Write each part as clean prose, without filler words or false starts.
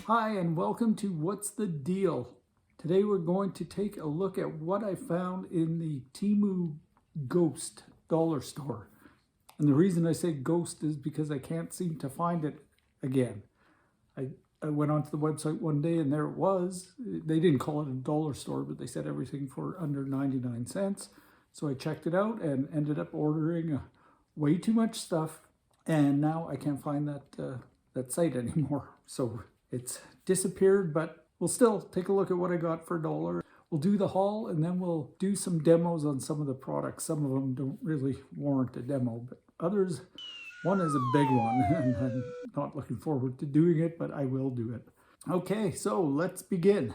Hi and welcome to What's the Deal? Today we're going to take a look at what I found in the Temu Ghost dollar store. And the reason I say ghost is because I can't seem to find it again. I went onto the website one day and there it was. They didn't call it a dollar store, but they said everything for under 99 cents. So I checked it out and ended up ordering way too much stuff. And now I can't find that site anymore. So it's disappeared, but we'll still take a look at what I got for $1. We'll do the haul and then we'll do some demos on some of the products. Some of them don't really warrant a demo, but others, one is a big one and I'm not looking forward to doing it, but I will do it. Okay, so let's begin.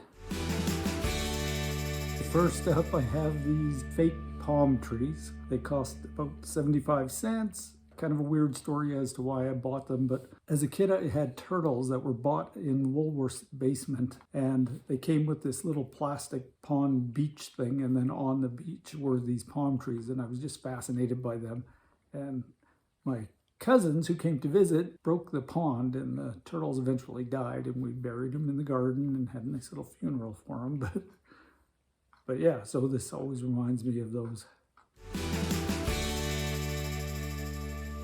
First up, I have these fake palm trees. They cost about 75 cents. Kind of a weird story as to why I bought them, but as a kid I had turtles that were bought in Woolworth's basement, and they came with this little plastic pond beach thing, and then on the beach were these palm trees, and I was just fascinated by them. And my cousins who came to visit broke the pond, and the turtles eventually died, and we buried them in the garden and had a nice little funeral for them. But yeah, so this always reminds me of those.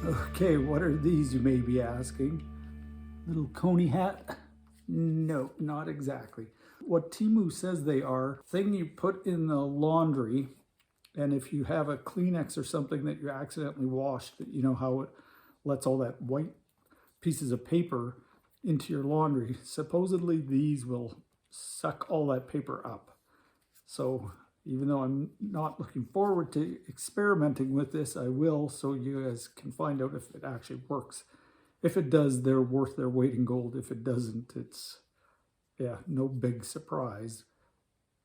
Okay, what are these, you may be asking? Little coney hat? No, not exactly. What Temu says they are, thing you put in the laundry, and if you have a Kleenex or something that you accidentally washed, you know how it lets all that white pieces of paper into your laundry. Supposedly these will suck all that paper up. So even though I'm not looking forward to experimenting with this, I will, so you guys can find out if it actually works. If it does, they're worth their weight in gold. If it doesn't, it's, yeah, no big surprise.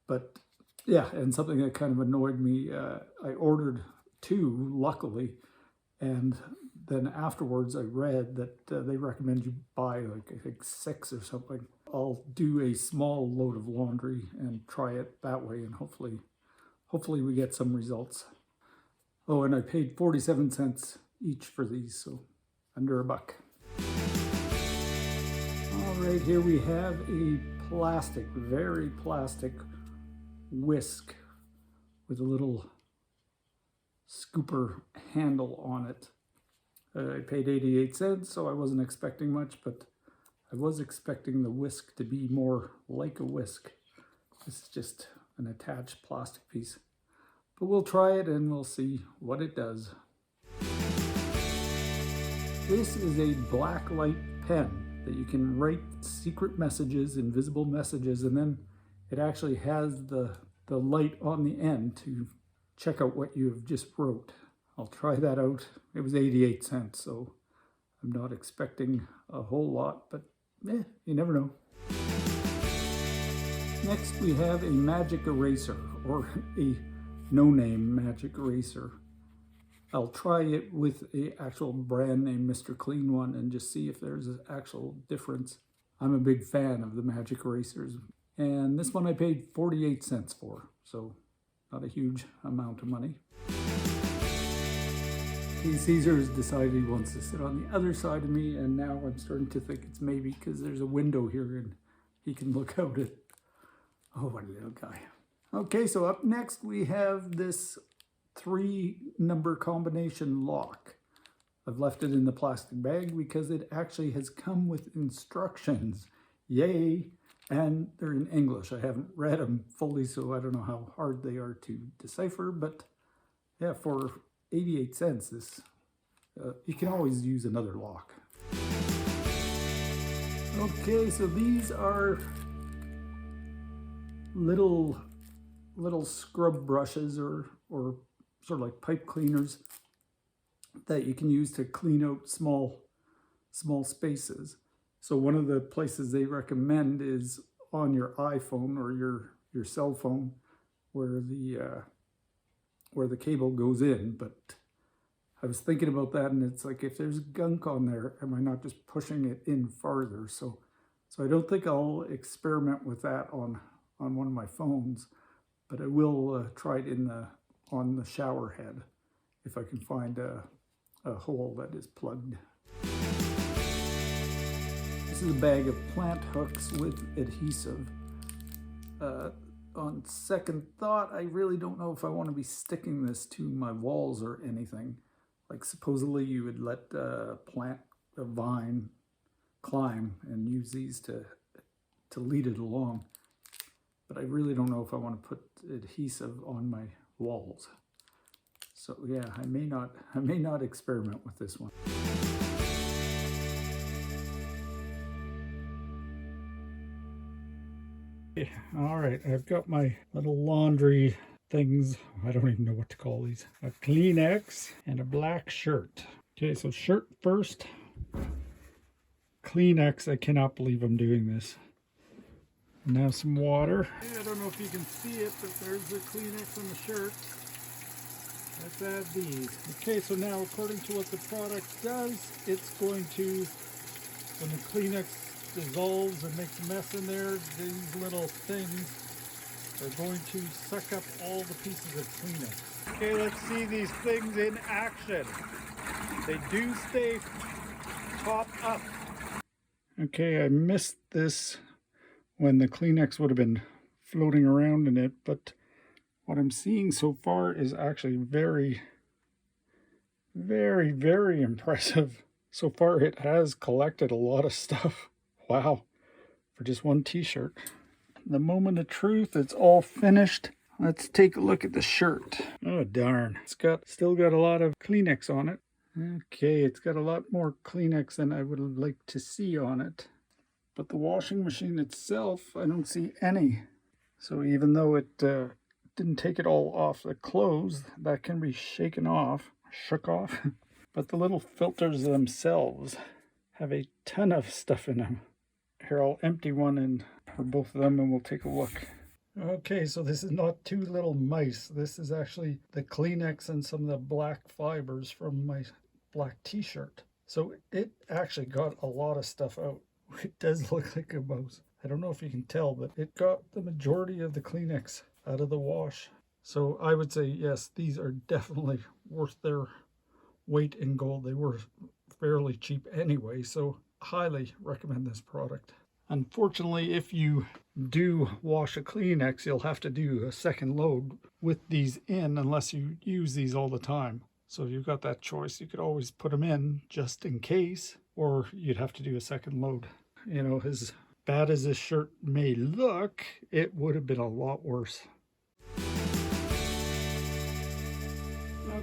But yeah, and something that kind of annoyed me, I ordered 2, luckily, and then afterwards I read that they recommend you buy like, I think 6 or something. I'll do a small load of laundry and try it that way, and hopefully we get some results. Oh, and I paid 47 cents each for these, so under $1. All right, here we have a plastic, very plastic whisk with a little scooper handle on it. I paid 88 cents, so I wasn't expecting much, but I was expecting the whisk to be more like a whisk. This is just an attached plastic piece. But we'll try it and we'll see what it does. This is a black light pen that you can write secret messages, invisible messages, and then it actually has the light on the end to check out what you've just wrote. I'll try that out. It was 88 cents, so I'm not expecting a whole lot, but you never know. Next, we have a magic eraser, or a no-name magic eraser. I'll try it with an actual brand name Mr. Clean one and just see if there's an actual difference. I'm a big fan of the magic erasers, and this one I paid 48 cents for, so not a huge amount of money. Caesar has decided he wants to sit on the other side of me, and now I'm starting to think it's maybe because there's a window here and he can look out at. Oh, what a little guy. Okay, so up next we have this 3-number combination lock. I've left it in the plastic bag because it actually has come with instructions. Yay! And they're in English. I haven't read them fully, so I don't know how hard they are to decipher, but yeah, for 88 cents, this you can always use another lock. Okay, so these are little scrub brushes or sort of like pipe cleaners that you can use to clean out small spaces. So one of the places they recommend is on your iPhone or your cell phone where the cable goes in. But I was thinking about that, and it's like, if there's gunk on there, am I not just pushing it in farther? So I don't think I'll experiment with that on one of my phones, but I will try it on the shower head if I can find a hole that is plugged. This This is a bag of plant hooks with adhesive. On second thought, I really don't know if I want to be sticking this to my walls or anything. Like supposedly you would let a vine climb and use these to lead it along. But I really don't know if I want to put adhesive on my walls. So yeah, I may not experiment with this one. Yeah, all right, I've got my little laundry things. I don't even know what to call these. A Kleenex and a black shirt. Okay, so shirt first. Kleenex, I cannot believe I'm doing this. Now some water. I don't know if you can see it, but there's the Kleenex on the shirt. Let's add these. Okay, so now according to what the product does, it's going to, when the Kleenex dissolves and makes a mess in there, these little things are going to suck up all the pieces of Kleenex. Okay, let's see these things in action. They do stay topped up. Okay, I missed this when the Kleenex would have been floating around in it, but what I'm seeing so far is actually very, very, very impressive. So far it has collected a lot of stuff. Wow, for just one t-shirt. The moment of truth, it's all finished. Let's take a look at the shirt. Oh darn, it's still got a lot of Kleenex on it. Okay, it's got a lot more Kleenex than I would like to see on it. But the washing machine itself, I don't see any. So even though it didn't take it all off the clothes, that can be shook off. But the little filters themselves have a ton of stuff in them. Here, I'll empty one in for both of them and we'll take a look. Okay, so this is not two little mice. This is actually the Kleenex and some of the black fibers from my black t-shirt. So it actually got a lot of stuff out. It does look like a mouse. I don't know if you can tell, but it got the majority of the Kleenex out of the wash. So I would say, yes, these are definitely worth their weight in gold. They were fairly cheap anyway, so highly recommend this product. Unfortunately, if you do wash a Kleenex, you'll have to do a second load with these in unless you use these all the time. So you've got that choice. You could always put them in just in case, or you'd have to do a second load. You know, as bad as this shirt may look, it would have been a lot worse.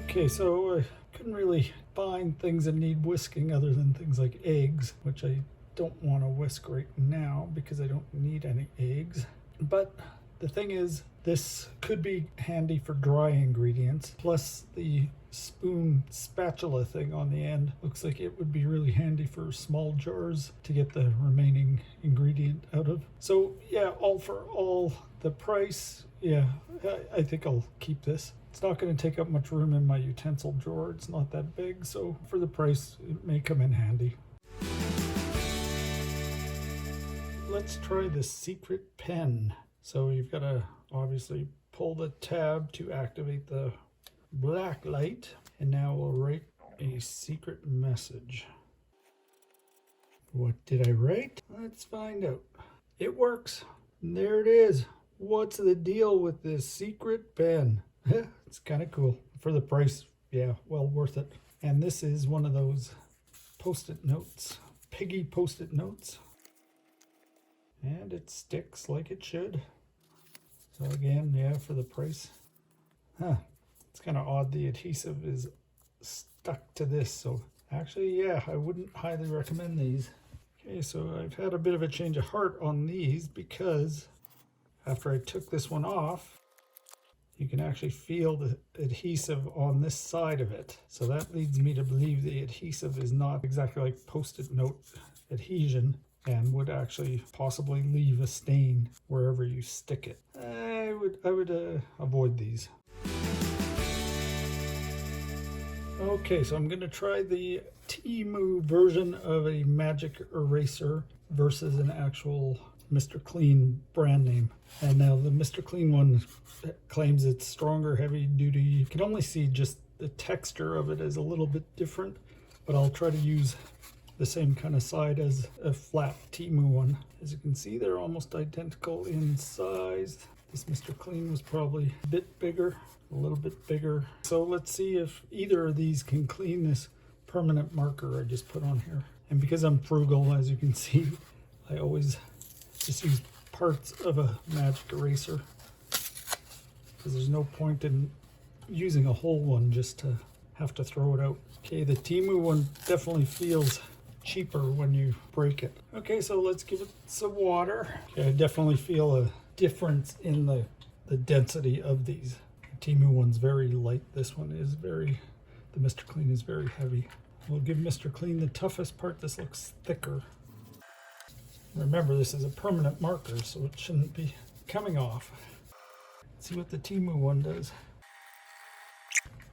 Okay, so I couldn't really find things that need whisking other than things like eggs, which I don't want to whisk right now because I don't need any eggs. But the thing is, this could be handy for dry ingredients. Plus the spoon spatula thing on the end looks like it would be really handy for small jars to get the remaining ingredient out of. So yeah, all for all, the price, yeah, I think I'll keep this. It's not going to take up much room in my utensil drawer. It's not that big, so for the price, it may come in handy. Let's try the secret pen. So you've got to obviously pull the tab to activate the black light, and now we'll write a secret message. What did I write? Let's find out. It works. And there it is. What's the deal with this secret pen? It's kind of cool. For the price, yeah, well worth it. And this is one of those post-it notes, piggy post-it notes. And it sticks like it should. So again, yeah, for the price. It's kind of odd the adhesive is stuck to this. So actually, yeah, I wouldn't highly recommend these. Okay, so I've had a bit of a change of heart on these because after I took this one off, you can actually feel the adhesive on this side of it. So that leads me to believe the adhesive is not exactly like post-it note adhesion and would actually possibly leave a stain wherever you stick it. I would avoid these. Okay, so I'm going to try the Temu version of a magic eraser versus an actual Mr. Clean brand name. And now the Mr. Clean one claims it's stronger, heavy duty. You can only see just the texture of it is a little bit different, but I'll try to use the same kind of side as a flat Temu one. As you can see, they're almost identical in size. This Mr. Clean was probably a bit bigger, a little bit bigger. So let's see if either of these can clean this permanent marker I just put on here. And because I'm frugal, as you can see, I always just use parts of a magic eraser, because there's no point in using a whole one just to have to throw it out. Okay, the Temu one definitely feels cheaper when you break it. Okay, so let's give it some water. Okay, I definitely feel a difference in the density of these. The Temu one's very light. This one is very, the Mr. Clean is very heavy. We'll give Mr. Clean the toughest part. This looks thicker. Remember, this is a permanent marker, so it shouldn't be coming off. Let's see what the Temu one does.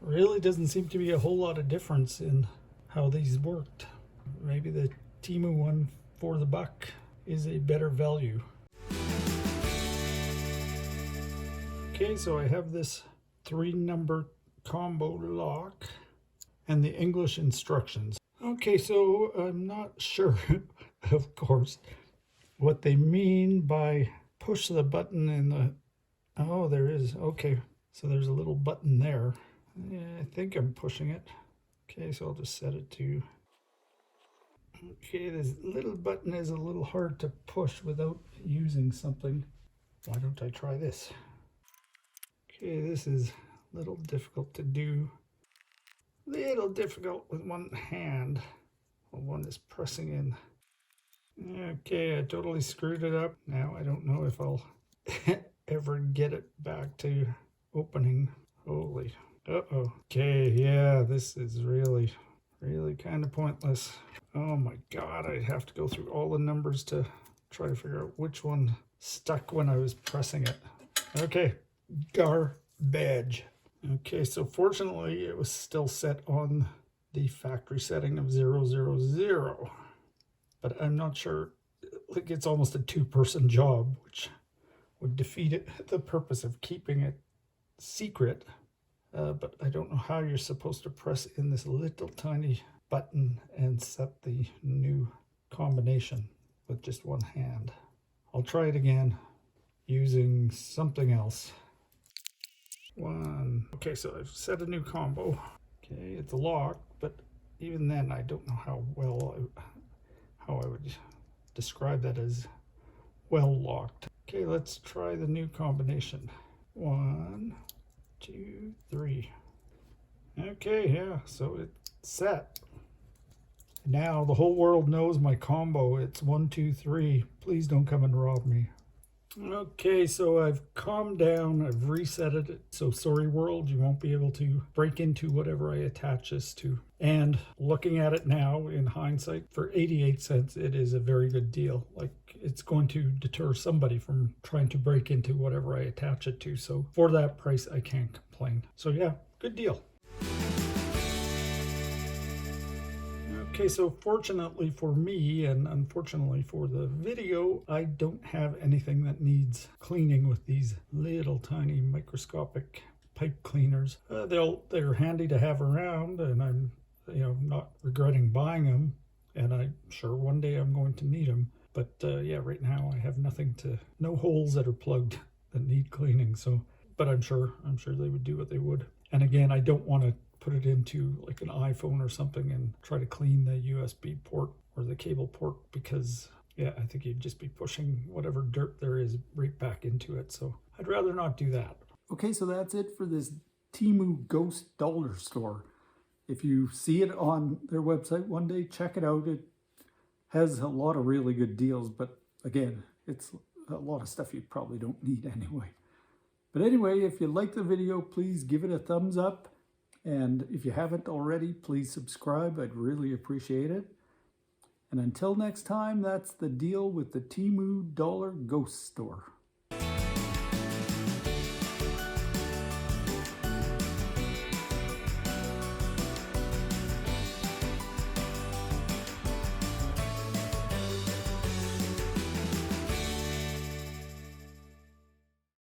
Really doesn't seem to be a whole lot of difference in how these worked. Maybe the Temu one for the buck is a better value. Okay, so I have this 3-number combo lock and the English instructions. Okay, so I'm not sure, of course, what they mean by push the button in the... Oh, there is. Okay, so there's a little button there. Yeah, I think I'm pushing it. Okay, so I'll just set it to... Okay, this little button is a little hard to push without using something. Why don't I try this? Okay, this is a little difficult to do. Little difficult with one hand while one is pressing in. Okay, I totally screwed it up. Now I don't know if I'll ever get it back to opening. Holy. Uh-oh. Okay, yeah, this is really kind of pointless. Oh my god, I'd have to go through all the numbers to try to figure out which one stuck when I was pressing it. Okay, garbage. Okay, so fortunately it was still set on the factory setting of 000, but I'm not sure, like it's almost a 2-person job, which would defeat the purpose of keeping it secret. But I don't know how you're supposed to press in this little tiny button and set the new combination with just one hand. I'll try it again using something else. Okay, so I've set a new combo. Okay, it's locked, but even then I don't know how I would describe that as well locked. Okay, let's try the new combination. 1, 2, 3. Okay, yeah, so it's set. Now the whole world knows my combo. It's 1, 2, 3. Please don't come and rob me. Okay, so I've calmed down, I've reset it. So sorry world, you won't be able to break into whatever I attach this to. And looking at it now in hindsight, for 88 cents, it is a very good deal. Like, it's going to deter somebody from trying to break into whatever I attach it to. So for that price, I can't complain. So yeah, good deal. Okay, so fortunately for me and unfortunately for the video, I don't have anything that needs cleaning with these little tiny microscopic pipe cleaners. They're handy to have around, and I'm not regretting buying them, and I'm sure one day I'm going to need them. But yeah, right now I have no holes that are plugged that need cleaning. So, but I'm sure they would do what they would. And again, I don't want to put it into like an iPhone or something and try to clean the USB port or the cable port, because yeah, I think you'd just be pushing whatever dirt there is right back into it. So I'd rather not do that. Okay, so that's it for this Temu Ghost Dollar Store. If you see it on their website one day, check it out. It has a lot of really good deals, but again, it's a lot of stuff you probably don't need anyway. But anyway, if you like the video, please give it a thumbs up. And if you haven't already, please subscribe. I'd really appreciate it. And until next time, that's the deal with the Temu Dollar Ghost Store.